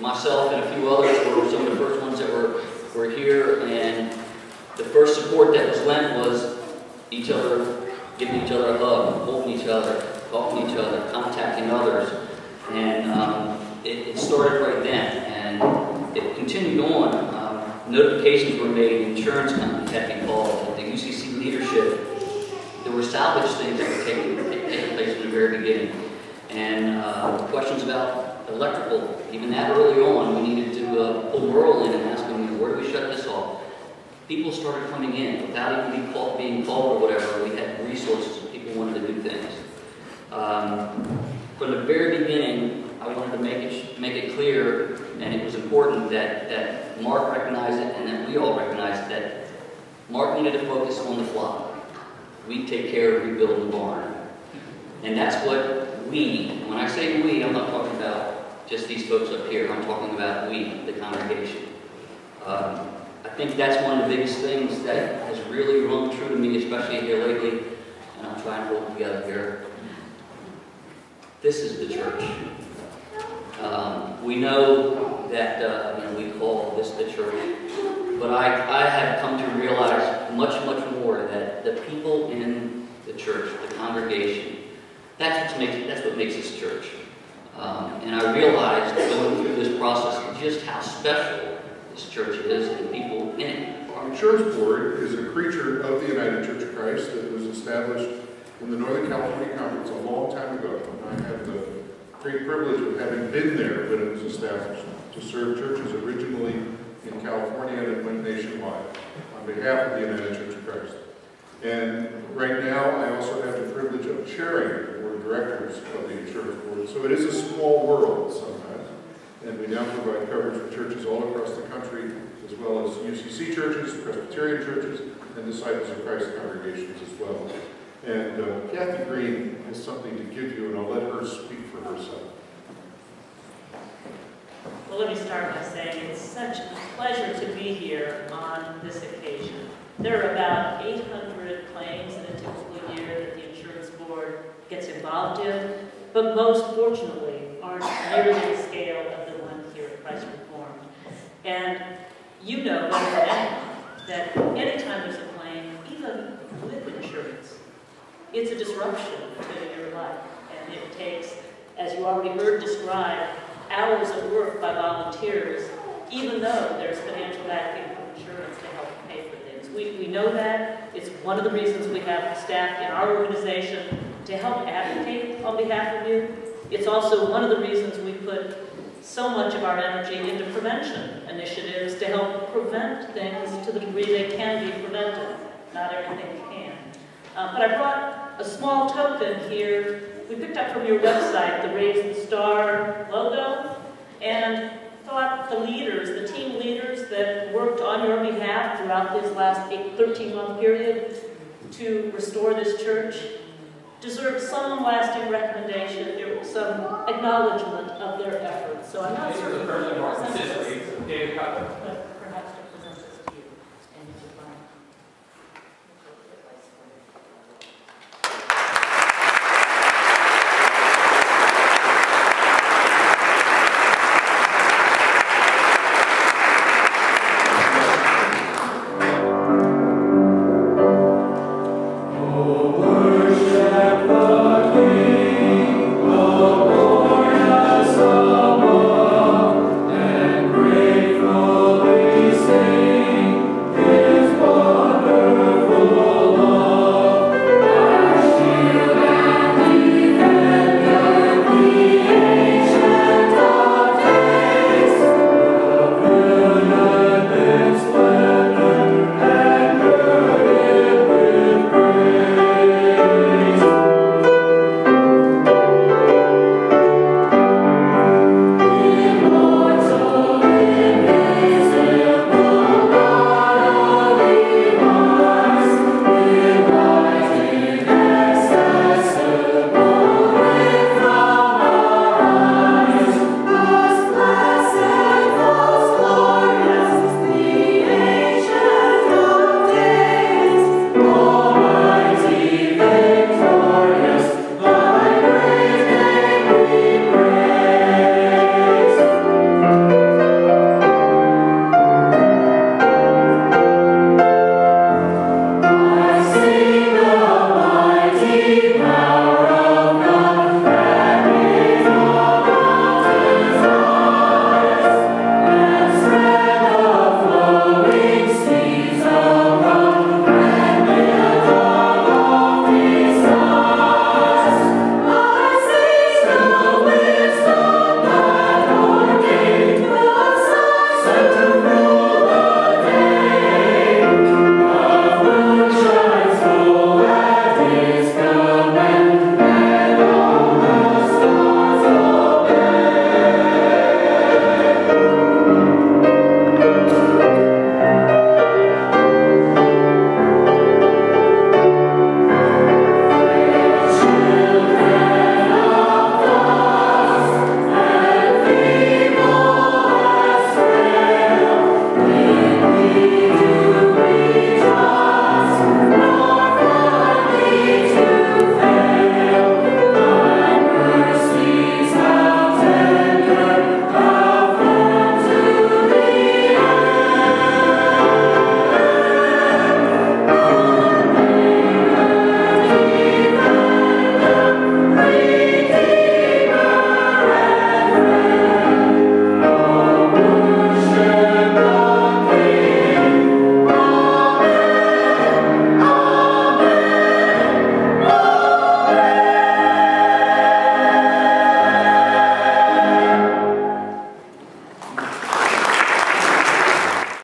myself and a few others were some of the first ones that were here, and the first support that was lent was each other, giving each other a hug, holding each other, talking to each other, contacting others, and it started right then, and it continued on. Notifications were made, insurance companies had to be called, the UCC leadership. There were salvage things that were taking place in the very beginning, and questions about electrical, even that early on, we needed to pull Merle in and ask him, where do we shut this off? People started coming in without even being called or whatever. We had resources and people wanted to do things. From the very beginning, I wanted to make it clear, and it was important that Mark recognized it and that we all recognized that Mark needed to focus on the flock. We take care of rebuilding the barn. And that's what we, when I say we, I'm not talking about just these folks up here. I'm talking about we, the congregation. I think that's one of the biggest things that has really rung true to me, especially here lately, and I'll try and hold it together here. This is the church. We know that we call this the church, but I have come to realize much, much more that the people in the church, the congregation, that's what makes this church. And I realized going through this process just how special this church is and people in it. Our church board is a creature of the United Church of Christ that was established in the Northern California Conference a long time ago. And I have the great privilege of having been there when it was established to serve churches originally in California and it went nationwide on behalf of the United Church of Christ. And right now I also have the privilege of chairing the board of directors of the church board. So it is a small world sometimes. And we now provide coverage for churches all across the country, as well as UCC churches, Presbyterian churches, and Disciples of Christ congregations as well. And Kathy Green has something to give you, and I'll let her speak for herself. Well, let me start by saying it's such a pleasure to be here on this occasion. There are about 800 claims in a typical year that the insurance board gets involved in, but most fortunately aren't nearly the scale of the one here at Christ Reformed. And you know better than anyone that anytime there's a claim, even with insurance, it's a disruption to your life. And it takes, as you already heard described, hours of work by volunteers, even though there's financial backing from insurance to help pay for things. We know that. It's one of the reasons we have staff in our organization to help advocate on behalf of you. It's also one of the reasons we put so much of our energy into prevention initiatives to help prevent things to the degree they can be prevented. Not everything can. But I brought a small token here. We picked up from your website the Raise the Star logo, and thought the leaders, the team leaders that worked on your behalf throughout this last 13-month period to restore this church deserve some lasting recommendation, some acknowledgement of their efforts. So I'm not certain.